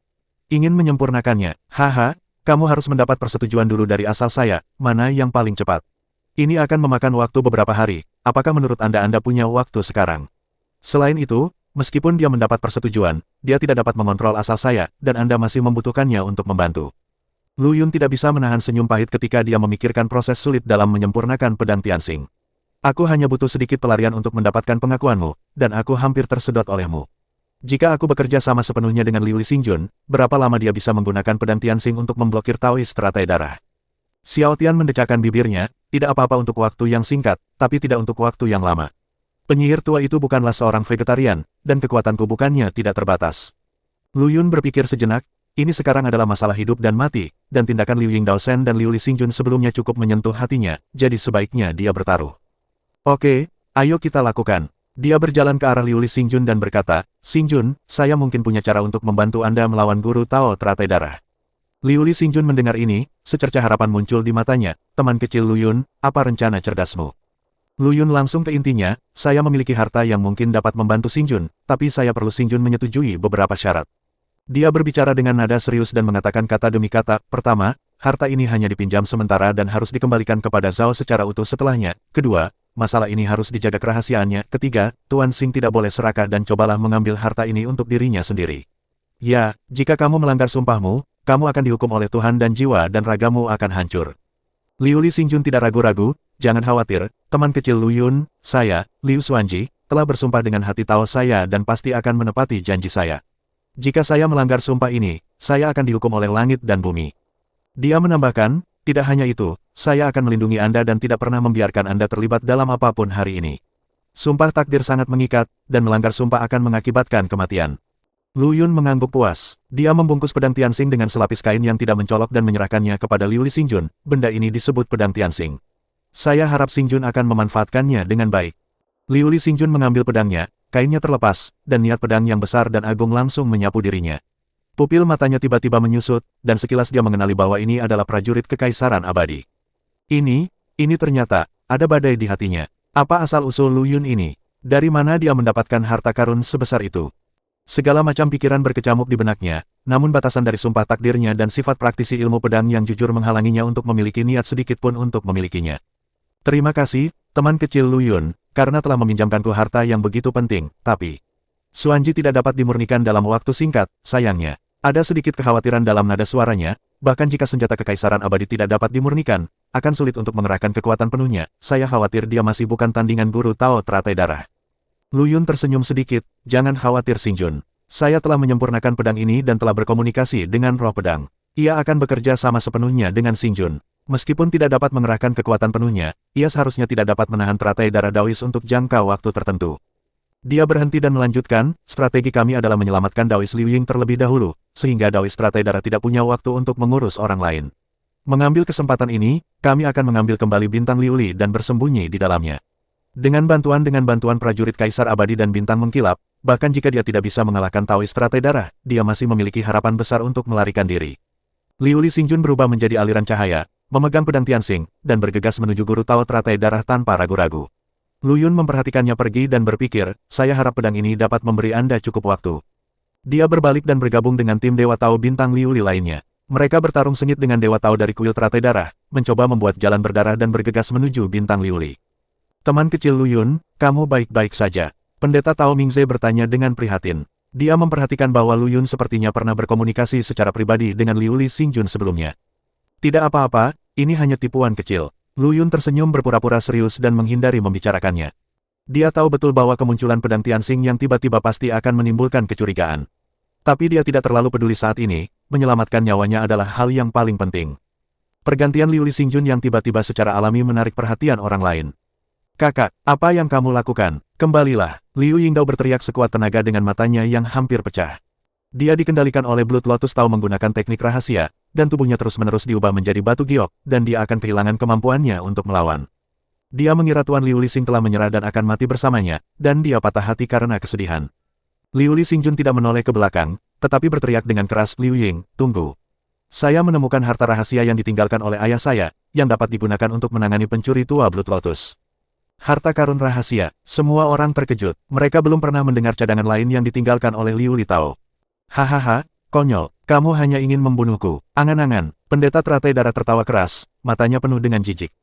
Ingin menyempurnakannya, haha, kamu harus mendapat persetujuan dulu dari asal saya, mana yang paling cepat. Ini akan memakan waktu beberapa hari, apakah menurut Anda punya waktu sekarang? Selain itu, meskipun dia mendapat persetujuan, dia tidak dapat mengontrol asal saya, dan Anda masih membutuhkannya untuk membantu. Lu Yun tidak bisa menahan senyum pahit ketika dia memikirkan proses sulit dalam menyempurnakan pedang Tianxing. Aku hanya butuh sedikit pelarian untuk mendapatkan pengakuanmu, dan aku hampir tersedot olehmu. Jika aku bekerja sama sepenuhnya dengan Liu Li Xingjun, berapa lama dia bisa menggunakan pedang Tianxing untuk memblokir Taois teratai darah? Xiao Tian mendecakkan bibirnya, tidak apa-apa untuk waktu yang singkat, tapi tidak untuk waktu yang lama. Penyihir tua itu bukanlah seorang vegetarian, dan kekuatanku bukannya tidak terbatas. Lu Yun berpikir sejenak, ini sekarang adalah masalah hidup dan mati, dan tindakan Liu Yingdao Shen dan Liu Li Xingjun sebelumnya cukup menyentuh hatinya, jadi sebaiknya dia bertaruh. Oke, ayo kita lakukan. Dia berjalan ke arah Liu Li Xingjun dan berkata, Xingjun, saya mungkin punya cara untuk membantu Anda melawan guru Tao teratai darah. Liu Li Xingjun mendengar ini, secercah harapan muncul di matanya, teman kecil Lu Yun, apa rencana cerdasmu? Lu Yun langsung ke intinya, saya memiliki harta yang mungkin dapat membantu Xingjun, tapi saya perlu Xingjun menyetujui beberapa syarat. Dia berbicara dengan nada serius dan mengatakan kata demi kata, pertama, harta ini hanya dipinjam sementara dan harus dikembalikan kepada Zhao secara utuh setelahnya. Kedua, masalah ini harus dijaga kerahasiaannya. Ketiga, Tuan Xing tidak boleh serakah dan cobalah mengambil harta ini untuk dirinya sendiri. Ya, jika kamu melanggar sumpahmu, kamu akan dihukum oleh Tuhan dan jiwa dan ragamu akan hancur. Liu Li Xingjun tidak ragu-ragu, jangan khawatir, teman kecil Lu Yun, saya, Liu Xuanji, telah bersumpah dengan hati Tao saya dan pasti akan menepati janji saya. Jika saya melanggar sumpah ini, saya akan dihukum oleh langit dan bumi. Dia menambahkan, tidak hanya itu, saya akan melindungi Anda dan tidak pernah membiarkan Anda terlibat dalam apapun hari ini. Sumpah takdir sangat mengikat, dan melanggar sumpah akan mengakibatkan kematian. Lu Yun mengangguk puas. Dia membungkus pedang Tianxing dengan selapis kain yang tidak mencolok dan menyerahkannya kepada Liu Li Xingjun. Benda ini disebut pedang Tianxing. Saya harap Xingjun akan memanfaatkannya dengan baik. Liu Li Xingjun mengambil pedangnya, kainnya terlepas, dan niat pedang yang besar dan agung langsung menyapu dirinya. Pupil matanya tiba-tiba menyusut, dan sekilas dia mengenali bahwa ini adalah prajurit kekaisaran abadi. Ini ternyata, ada badai di hatinya. Apa asal-usul Lu Yun ini? Dari mana dia mendapatkan harta karun sebesar itu? Segala macam pikiran berkecamuk di benaknya, namun batasan dari sumpah takdirnya dan sifat praktisi ilmu pedang yang jujur menghalanginya untuk memiliki niat sedikit pun untuk memilikinya. Terima kasih, teman kecil Lu Yun, karena telah meminjamkanku harta yang begitu penting, tapi Xuanji tidak dapat dimurnikan dalam waktu singkat, sayangnya. Ada sedikit kekhawatiran dalam nada suaranya, bahkan jika senjata kekaisaran abadi tidak dapat dimurnikan, akan sulit untuk mengerahkan kekuatan penuhnya. Saya khawatir dia masih bukan tandingan guru Tao teratai darah. Lu Yun tersenyum sedikit, jangan khawatir Xingjun. Saya telah menyempurnakan pedang ini dan telah berkomunikasi dengan roh pedang. Ia akan bekerja sama sepenuhnya dengan Xingjun. Meskipun tidak dapat mengerahkan kekuatan penuhnya, ia seharusnya tidak dapat menahan teratai darah Daois untuk jangka waktu tertentu. Dia berhenti dan melanjutkan, strategi kami adalah menyelamatkan Daois Liu Ying terlebih dahulu, sehingga Daois teratai darah tidak punya waktu untuk mengurus orang lain. Mengambil kesempatan ini, kami akan mengambil kembali bintang Liu Li dan bersembunyi di dalamnya. Dengan bantuan prajurit Kaisar Abadi dan bintang mengkilap, bahkan jika dia tidak bisa mengalahkan Daois teratai darah, dia masih memiliki harapan besar untuk melarikan diri. Liu Li Xingjun berubah menjadi aliran cahaya, memegang pedang Tianxing, dan bergegas menuju guru Tao teratai darah tanpa ragu-ragu. Lu Yun memperhatikannya pergi dan berpikir, saya harap pedang ini dapat memberi Anda cukup waktu. Dia berbalik dan bergabung dengan tim Dewa Tao bintang Liu Li lainnya. Mereka bertarung sengit dengan Dewa Tao dari kuil teratai darah, mencoba membuat jalan berdarah dan bergegas menuju bintang Liu Li. Teman kecil Lu Yun, kamu baik-baik saja. Pendeta Tao Mingze bertanya dengan prihatin. Dia memperhatikan bahwa Lu Yun sepertinya pernah berkomunikasi secara pribadi dengan Liu Li Xingjun sebelumnya. Tidak apa-apa, ini hanya tipuan kecil. Lu Yun tersenyum berpura-pura serius dan menghindari membicarakannya. Dia tahu betul bahwa kemunculan pedang Tianxing yang tiba-tiba pasti akan menimbulkan kecurigaan. Tapi dia tidak terlalu peduli saat ini, menyelamatkan nyawanya adalah hal yang paling penting. Pergantian Liu Li Xingjun yang tiba-tiba secara alami menarik perhatian orang lain. Kakak, apa yang kamu lakukan? Kembalilah. Liu Yingdao berteriak sekuat tenaga dengan matanya yang hampir pecah. Dia dikendalikan oleh Blood Lotus Tao menggunakan teknik rahasia, dan tubuhnya terus-menerus diubah menjadi batu giok, dan dia akan kehilangan kemampuannya untuk melawan. Dia mengira Tuan Liu Li Xing telah menyerah dan akan mati bersamanya, dan dia patah hati karena kesedihan. Liu Li Xingjun tidak menoleh ke belakang, tetapi berteriak dengan keras, Liu Ying, tunggu. Saya menemukan harta rahasia yang ditinggalkan oleh ayah saya, yang dapat digunakan untuk menangani pencuri tua Blood Lotus. Harta karun rahasia, semua orang terkejut, mereka belum pernah mendengar cadangan lain yang ditinggalkan oleh Liu Li Tao. Hahaha, konyol, kamu hanya ingin membunuhku. Angan-angan, pendeta teratai darah tertawa keras, matanya penuh dengan jijik.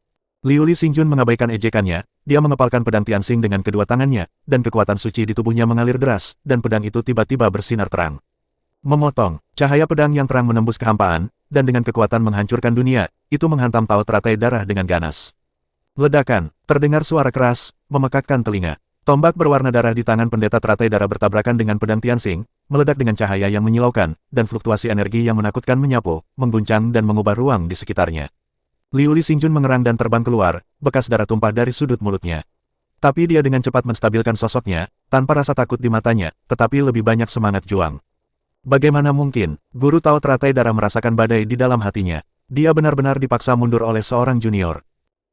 Liu Li Xingjun mengabaikan ejekannya, dia mengepalkan pedang Tianxing dengan kedua tangannya, dan kekuatan suci di tubuhnya mengalir deras, dan pedang itu tiba-tiba bersinar terang. Memotong, cahaya pedang yang terang menembus kehampaan, dan dengan kekuatan menghancurkan dunia, itu menghantam Tao teratai darah dengan ganas. Ledakan, terdengar suara keras, memekakkan telinga. Tombak berwarna darah di tangan pendeta teratai darah bertabrakan dengan pedang Tianxing, meledak dengan cahaya yang menyilaukan, dan fluktuasi energi yang menakutkan menyapu, mengguncang dan mengubah ruang di sekitarnya. Liu Li Xingjun mengerang dan terbang keluar, bekas darah tumpah dari sudut mulutnya. Tapi dia dengan cepat menstabilkan sosoknya, tanpa rasa takut di matanya, tetapi lebih banyak semangat juang. Bagaimana mungkin, Guru Tao teratai darah merasakan badai di dalam hatinya. Dia benar-benar dipaksa mundur oleh seorang junior.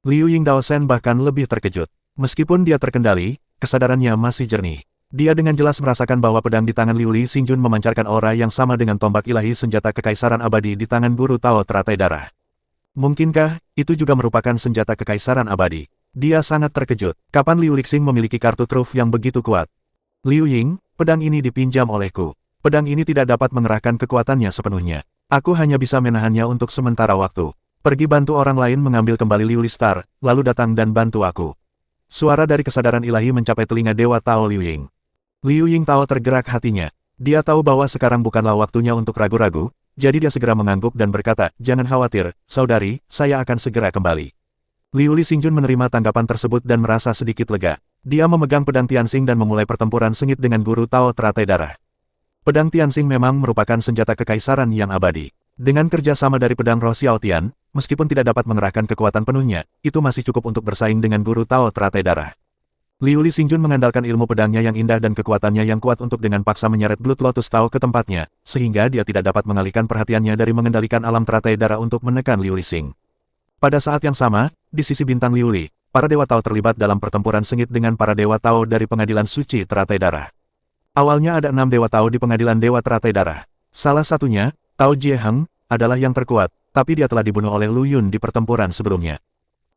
Liu Yingdao Shen bahkan lebih terkejut. Meskipun dia terkendali, kesadarannya masih jernih. Dia dengan jelas merasakan bahwa pedang di tangan Liu Li Xingjun memancarkan aura yang sama dengan tombak ilahi senjata kekaisaran abadi di tangan Guru Tao teratai darah. Mungkinkah, itu juga merupakan senjata kekaisaran abadi? Dia sangat terkejut. Kapan Liu Lixing memiliki kartu truf yang begitu kuat? Liu Ying, pedang ini dipinjam olehku. Pedang ini tidak dapat mengerahkan kekuatannya sepenuhnya. Aku hanya bisa menahannya untuk sementara waktu. Pergi bantu orang lain mengambil kembali Liu Li Star, lalu datang dan bantu aku. Suara dari kesadaran ilahi mencapai telinga Dewa Tao Liu Ying. Liu Ying Tao tergerak hatinya. Dia tahu bahwa sekarang bukanlah waktunya untuk ragu-ragu, jadi dia segera mengangguk dan berkata, "Jangan khawatir, saudari, saya akan segera kembali." Liu Li Xingjun menerima tanggapan tersebut dan merasa sedikit lega. Dia memegang pedang Tianxing dan memulai pertempuran sengit dengan Guru Tao teratai darah. Pedang Tianxing memang merupakan senjata kekaisaran yang abadi. Dengan kerjasama dari pedang Roh Xiao Tian, meskipun tidak dapat mengerahkan kekuatan penuhnya, itu masih cukup untuk bersaing dengan Guru Tao teratai darah. Liu Li Xingjun mengandalkan ilmu pedangnya yang indah dan kekuatannya yang kuat untuk dengan paksa menyeret Blood Lotus Tao ke tempatnya, sehingga dia tidak dapat mengalihkan perhatiannya dari mengendalikan alam teratai darah untuk menekan Liu Lixing. Pada saat yang sama, di sisi bintang Liu Li, para Dewa Tao terlibat dalam pertempuran sengit dengan para Dewa Tao dari Pengadilan Suci Teratai Darah. Awalnya ada 6 Dewa Tao di Pengadilan Dewa Teratai Darah. Salah satunya, Tao Jieheng, adalah yang terkuat, tapi dia telah dibunuh oleh Lu Yun di pertempuran sebelumnya.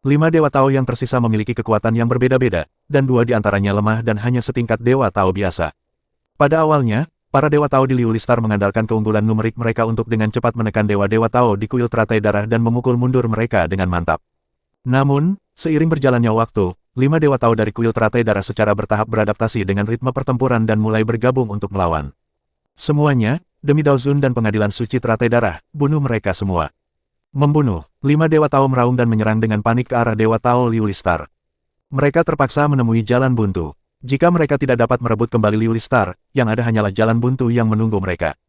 5 Dewa Tao yang tersisa memiliki kekuatan yang berbeda-beda, dan 2 di antaranya lemah dan hanya setingkat Dewa Tao biasa. Pada awalnya, para Dewa Tao di Liu Li Star mengandalkan keunggulan numerik mereka untuk dengan cepat menekan Dewa-Dewa Tao di kuil teratai darah dan memukul mundur mereka dengan mantap. Namun, seiring berjalannya waktu, 5 Dewa Tao dari kuil teratai darah secara bertahap beradaptasi dengan ritme pertempuran dan mulai bergabung untuk melawan. Semuanya, demi Daozun dan Pengadilan Suci Teratai Darah, bunuh mereka semua. Membunuh, 5 Dewa Tao meraung dan menyerang dengan panik ke arah Dewa Tao Liu Li Star. Mereka terpaksa menemui jalan buntu. Jika mereka tidak dapat merebut kembali Liu Li Star, yang ada hanyalah jalan buntu yang menunggu mereka.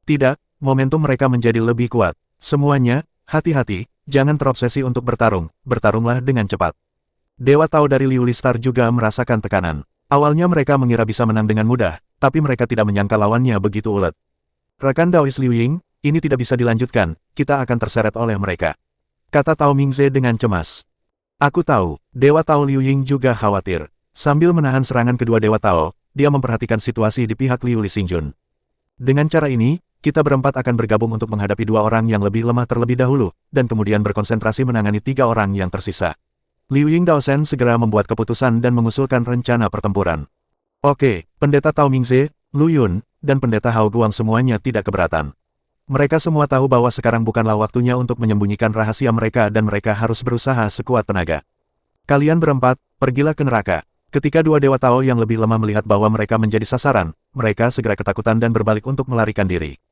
Tidak, momentum mereka menjadi lebih kuat. Semuanya, hati-hati, jangan terobsesi untuk bertarung, bertarunglah dengan cepat. Dewa Tao dari Liu Li Star juga merasakan tekanan. Awalnya mereka mengira bisa menang dengan mudah, tapi mereka tidak menyangka lawannya begitu ulet. Rekan Daois Liu Ying, ini tidak bisa dilanjutkan, kita akan terseret oleh mereka. Kata Tao Mingze dengan cemas. Aku tahu, Dewa Tao Liu Ying juga khawatir. Sambil menahan serangan kedua Dewa Tao, dia memperhatikan situasi di pihak Liu Li Xingjun. Dengan cara ini, kita berempat akan bergabung untuk menghadapi 2 orang yang lebih lemah terlebih dahulu, dan kemudian berkonsentrasi menangani 3 orang yang tersisa. Liu Yingdao Shen segera membuat keputusan dan mengusulkan rencana pertempuran. Oke, Pendeta Tao Mingze, Lu Yun, dan Pendeta Hao Guang semuanya tidak keberatan. Mereka semua tahu bahwa sekarang bukanlah waktunya untuk menyembunyikan rahasia mereka dan mereka harus berusaha sekuat tenaga. Kalian berempat, pergilah ke neraka. Ketika 2 Dewa Tao yang lebih lemah melihat bahwa mereka menjadi sasaran, mereka segera ketakutan dan berbalik untuk melarikan diri.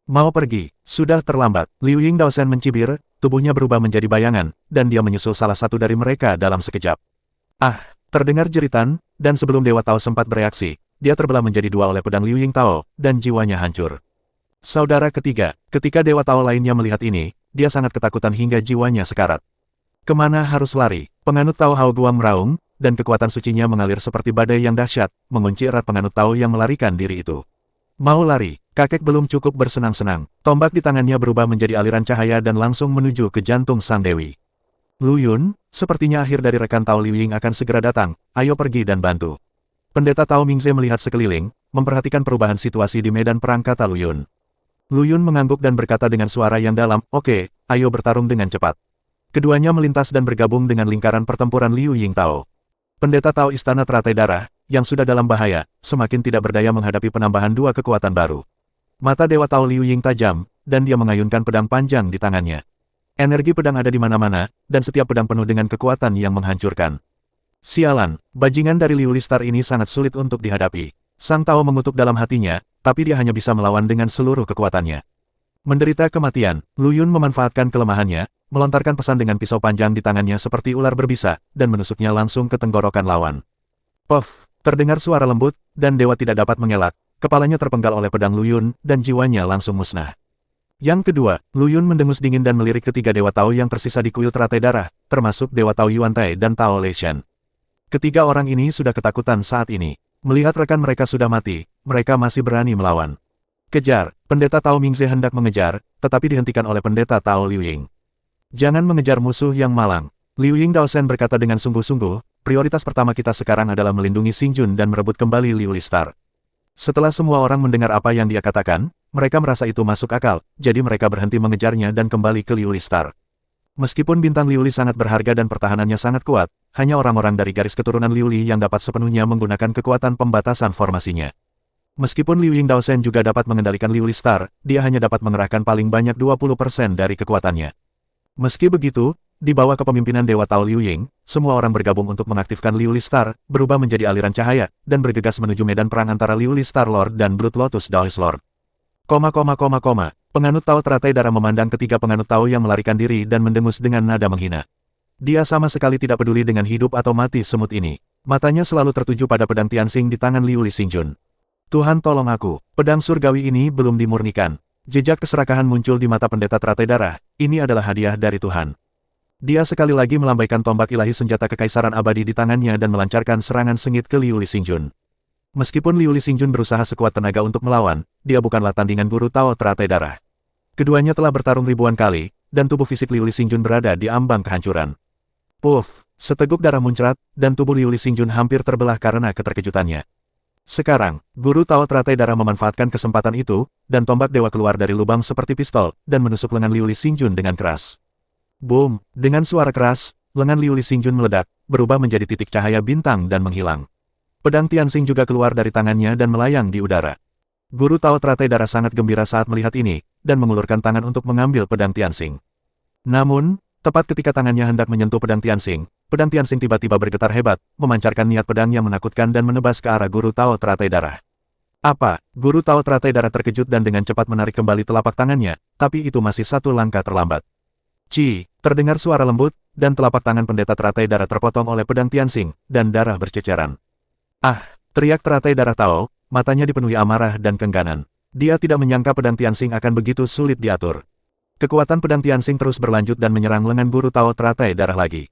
Mau pergi, sudah terlambat. Liu Yingdao Shen mencibir, tubuhnya berubah menjadi bayangan, dan dia menyusul salah satu dari mereka dalam sekejap. Ah, terdengar jeritan, dan sebelum Dewa Tao sempat bereaksi, dia terbelah menjadi 2 oleh pedang Liu Yingtao, dan jiwanya hancur. Saudara ketiga, ketika Dewa Tao lainnya melihat ini, dia sangat ketakutan hingga jiwanya sekarat. Kemana harus lari? Penganut Tao Hao Guang meraung, dan kekuatan sucinya mengalir seperti badai yang dahsyat, mengunci erat penganut Tao yang melarikan diri itu. Mau lari, kakek belum cukup bersenang-senang. Tombak di tangannya berubah menjadi aliran cahaya dan langsung menuju ke jantung sang dewi. Lu Yun, sepertinya akhir dari rekan Tao Liu Ying akan segera datang, ayo pergi dan bantu. Pendeta Tao Mingze melihat sekeliling, memperhatikan perubahan situasi di medan perang kata Lu Yun. Lu Yun mengangguk dan berkata dengan suara yang dalam, oke, ayo bertarung dengan cepat. Keduanya melintas dan bergabung dengan lingkaran pertempuran Liu Yingtao. Pendeta Tao Istana Teratai Darah, yang sudah dalam bahaya, semakin tidak berdaya menghadapi penambahan 2 kekuatan baru. Mata Dewa Tao Liu Ying tajam, dan dia mengayunkan pedang panjang di tangannya. Energi pedang ada di mana-mana, dan setiap pedang penuh dengan kekuatan yang menghancurkan. Sialan, bajingan dari Liu Li Star ini sangat sulit untuk dihadapi. Sang Tao mengutuk dalam hatinya, tapi dia hanya bisa melawan dengan seluruh kekuatannya. Menderita kematian, Lu Yun memanfaatkan kelemahannya, melontarkan pesan dengan pisau panjang di tangannya seperti ular berbisa, dan menusuknya langsung ke tenggorokan lawan. Puff, terdengar suara lembut, dan dewa tidak dapat mengelak, kepalanya terpenggal oleh pedang Lu Yun, dan jiwanya langsung musnah. Yang kedua, Lu Yun mendengus dingin dan melirik ketiga Dewa Tao yang tersisa di kuil teratai darah, termasuk Dewa Tao Yuan Tai dan Tao Leishan. Ketiga orang ini sudah ketakutan saat ini. Melihat rekan mereka sudah mati, mereka masih berani melawan. Kejar, Pendeta Tao Mingze hendak mengejar, tetapi dihentikan oleh Pendeta Tao Liu Ying. Jangan mengejar musuh yang malang. Liu Ying Daosen berkata dengan sungguh-sungguh, prioritas pertama kita sekarang adalah melindungi Xinjun dan merebut kembali Liu Listar. Setelah semua orang mendengar apa yang dia katakan, mereka merasa itu masuk akal, jadi mereka berhenti mengejarnya dan kembali ke Liu Listar. Meskipun bintang Liu Li sangat berharga dan pertahanannya sangat kuat, hanya orang-orang dari garis keturunan Liu Li yang dapat sepenuhnya menggunakan kekuatan pembatasan formasinya. Meskipun Liu Ying Daosen juga dapat mengendalikan Liu Listar, dia hanya dapat mengerahkan paling banyak 20% dari kekuatannya. Meski begitu, di bawah kepemimpinan Dewa Tao Liu Ying, semua orang bergabung untuk mengaktifkan Liu Listar, berubah menjadi aliran cahaya, dan bergegas menuju medan perang antara Liu Listar Lord dan Blood Lotus Daoist Lord. Penganut Tao teratai darah memandang ketiga penganut Tao yang melarikan diri dan mendengus dengan nada menghina. Dia sama sekali tidak peduli dengan hidup atau mati semut ini. Matanya selalu tertuju pada pedang Tianxing di tangan Liu Li Xingjun. Tuhan tolong aku, pedang surgawi ini belum dimurnikan. Jejak keserakahan muncul di mata pendeta teratai darah, ini adalah hadiah dari Tuhan. Dia sekali lagi melambaikan tombak ilahi senjata kekaisaran abadi di tangannya dan melancarkan serangan sengit ke Liu Li Xingjun. Meskipun Liu Li Xingjun berusaha sekuat tenaga untuk melawan, dia bukanlah tandingan guru Tao teratai darah. Keduanya telah bertarung ribuan kali, dan tubuh fisik Liu Li Xingjun berada di ambang kehancuran. Puff, seteguk darah muncrat, dan tubuh Liu Li Xingjun hampir terbelah karena keterkejutannya. Sekarang, guru Tao teratai darah memanfaatkan kesempatan itu, dan tombak dewa keluar dari lubang seperti pistol, dan menusuk lengan Liu Li Xingjun dengan keras. Boom! Dengan suara keras, lengan Liu Li Xingjun meledak, berubah menjadi titik cahaya bintang dan menghilang. Pedang Tianxing juga keluar dari tangannya dan melayang di udara. Guru Tao teratai darah sangat gembira saat melihat ini, dan mengulurkan tangan untuk mengambil pedang Tianxing. Namun, tepat ketika tangannya hendak menyentuh pedang Tianxing tiba-tiba bergetar hebat, memancarkan niat pedang yang menakutkan dan menebas ke arah guru Tao teratai darah. Apa? Guru Tao teratai darah terkejut dan dengan cepat menarik kembali telapak tangannya, tapi itu masih satu langkah terlambat. Terdengar suara lembut, dan telapak tangan pendeta teratai darah terpotong oleh pedang Tianxing, dan darah berceceran. Ah! Teriak teratai darah Tao, matanya dipenuhi amarah dan kengganan. Dia tidak menyangka pedang Tianxing akan begitu sulit diatur. Kekuatan pedang Tianxing terus berlanjut dan menyerang lengan guru Tao teratai darah lagi.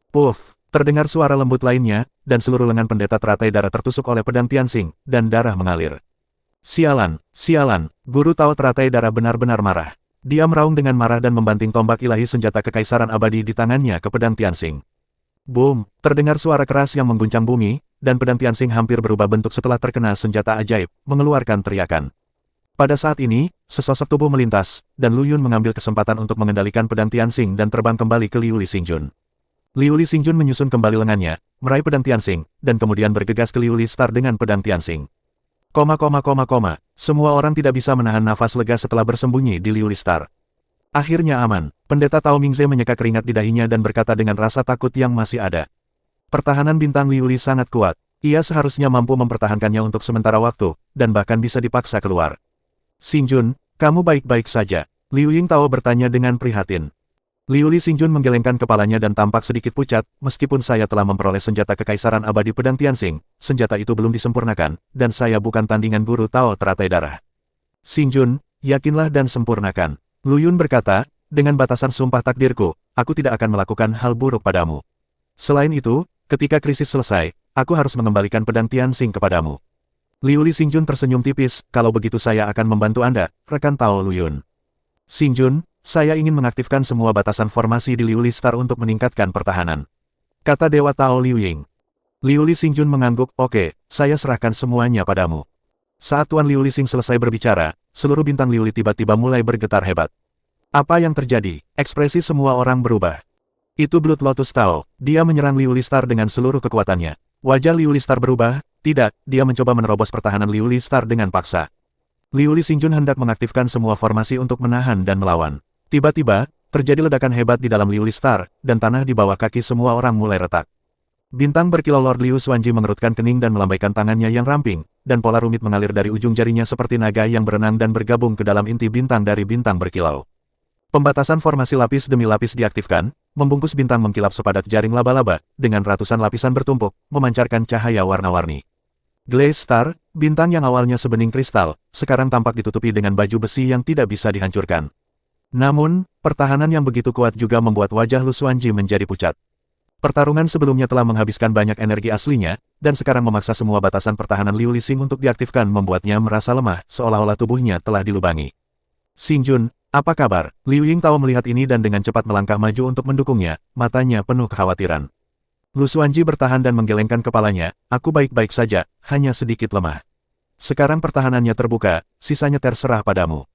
Puff! Terdengar suara lembut lainnya, dan seluruh lengan pendeta teratai darah tertusuk oleh pedang Tianxing, dan darah mengalir. Sialan! Sialan! Guru Tao teratai darah benar-benar marah. Dia meraung dengan marah dan membanting tombak ilahi senjata kekaisaran abadi di tangannya ke pedang Tianxing. Boom! Terdengar suara keras yang mengguncang bumi, dan pedang Tianxing hampir berubah bentuk setelah terkena senjata ajaib, mengeluarkan teriakan. Pada saat ini, sesosok tubuh melintas, dan Lu Yun mengambil kesempatan untuk mengendalikan pedang Tianxing dan terbang kembali ke Liu Li Xingjun. Liu Li Xingjun menyusun kembali lengannya, meraih pedang Tianxing, dan kemudian bergegas ke Liu Listar dengan pedang Tianxing. Semua orang tidak bisa menahan nafas lega setelah bersembunyi di Liu Listar. Akhirnya aman, pendeta Tao Mingze menyeka keringat di dahinya dan berkata dengan rasa takut yang masih ada. Pertahanan bintang Liu Li sangat kuat, ia seharusnya mampu mempertahankannya untuk sementara waktu, dan bahkan bisa dipaksa keluar. Xingjun, kamu baik-baik saja? Liu Ying Tao bertanya dengan prihatin. Liu Li Xingjun menggelengkan kepalanya dan tampak sedikit pucat, meskipun saya telah memperoleh senjata kekaisaran abadi pedang Tianxing, senjata itu belum disempurnakan, dan saya bukan tandingan guru Tao teratai darah. Xingjun, yakinlah dan sempurnakan. Lu Yun berkata, dengan batasan sumpah takdirku, aku tidak akan melakukan hal buruk padamu. Selain itu, ketika krisis selesai, aku harus mengembalikan pedang Tianxing kepadamu. Liu Li Xingjun tersenyum tipis, kalau begitu saya akan membantu Anda, rekan Tao Lu Yun. Xingjun, saya ingin mengaktifkan semua batasan formasi di Liu Listar untuk meningkatkan pertahanan. Kata Dewa Tao Liu Ying. Liu Li Xingjun mengangguk, oke, saya serahkan semuanya padamu. Saat Tuan Liu Li Xing selesai berbicara, seluruh bintang Liu Li tiba-tiba mulai bergetar hebat. Apa yang terjadi? Ekspresi semua orang berubah. Itu Blood Lotus Tao, dia menyerang Liu Listar dengan seluruh kekuatannya. Wajah Liu Listar berubah, tidak, dia mencoba menerobos pertahanan Liu Listar dengan paksa. Liu Li Xingjun hendak mengaktifkan semua formasi untuk menahan dan melawan. Tiba-tiba, terjadi ledakan hebat di dalam Liu Listar, dan tanah di bawah kaki semua orang mulai retak. Bintang berkilau Lord Liu Xuanji mengerutkan kening dan melambaikan tangannya yang ramping, dan pola rumit mengalir dari ujung jarinya seperti naga yang berenang dan bergabung ke dalam inti bintang dari bintang berkilau. Pembatasan formasi lapis demi lapis diaktifkan, membungkus bintang mengkilap sepadat jaring laba-laba, dengan ratusan lapisan bertumpuk, memancarkan cahaya warna-warni. Glaze Star, bintang yang awalnya sebening kristal, sekarang tampak ditutupi dengan baju besi yang tidak bisa dihancurkan. Namun, pertahanan yang begitu kuat juga membuat wajah Lu Xuanji menjadi pucat. Pertarungan sebelumnya telah menghabiskan banyak energi aslinya, dan sekarang memaksa semua batasan pertahanan Liu Lixing untuk diaktifkan membuatnya merasa lemah, seolah-olah tubuhnya telah dilubangi. Xingjun, apa kabar? Liu Yingtao melihat ini dan dengan cepat melangkah maju untuk mendukungnya, matanya penuh kekhawatiran. Lu Xuanji bertahan dan menggelengkan kepalanya, aku baik-baik saja, hanya sedikit lemah. Sekarang pertahanannya terbuka, sisanya terserah padamu.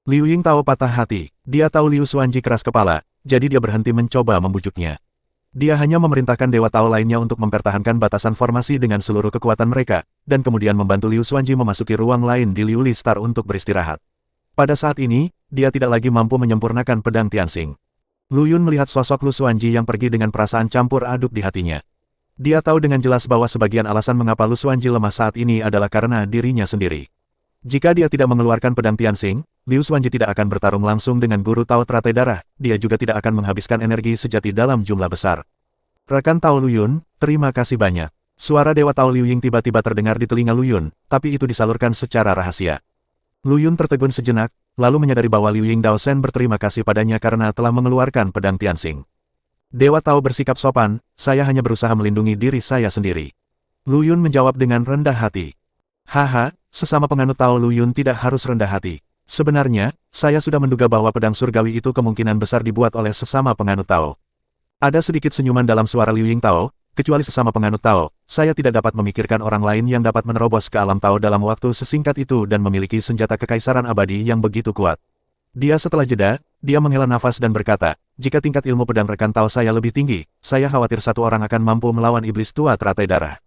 Liu Yingtao patah hati, dia tahu Liu Xuanji keras kepala, jadi dia berhenti mencoba membujuknya. Dia hanya memerintahkan Dewa Tao lainnya untuk mempertahankan batasan formasi dengan seluruh kekuatan mereka, dan kemudian membantu Liu Xuanji memasuki ruang lain di Liu Li Star untuk beristirahat. Pada saat ini, dia tidak lagi mampu menyempurnakan pedang Tianxing. Lu Yun melihat sosok Lu Xuanji yang pergi dengan perasaan campur aduk di hatinya. Dia tahu dengan jelas bahwa sebagian alasan mengapa Lu Xuanji lemah saat ini adalah karena dirinya sendiri. Jika dia tidak mengeluarkan pedang Tianxing, Liu Xuanji tidak akan bertarung langsung dengan guru Tao teratai darah, dia juga tidak akan menghabiskan energi sejati dalam jumlah besar. Rekan Tao Lu Yun, terima kasih banyak. Suara Dewa Tao Liu Ying tiba-tiba terdengar di telinga Lu Yun, tapi itu disalurkan secara rahasia. Lu Yun tertegun sejenak, lalu menyadari bahwa Liu Yingdao Shen berterima kasih padanya karena telah mengeluarkan pedang Tianxing. Dewa Tao bersikap sopan, saya hanya berusaha melindungi diri saya sendiri. Lu Yun menjawab dengan rendah hati. Haha, sesama penganut Tao Lu Yun tidak harus rendah hati. Sebenarnya, saya sudah menduga bahwa pedang surgawi itu kemungkinan besar dibuat oleh sesama penganut Tao. Ada sedikit senyuman dalam suara Liu Yingtao, kecuali sesama penganut Tao, saya tidak dapat memikirkan orang lain yang dapat menerobos ke alam Tao dalam waktu sesingkat itu dan memiliki senjata kekaisaran abadi yang begitu kuat. Dia setelah jeda, dia menghela nafas dan berkata, jika tingkat ilmu pedang rekan Tao saya lebih tinggi, saya khawatir satu orang akan mampu melawan iblis tua teratai darah.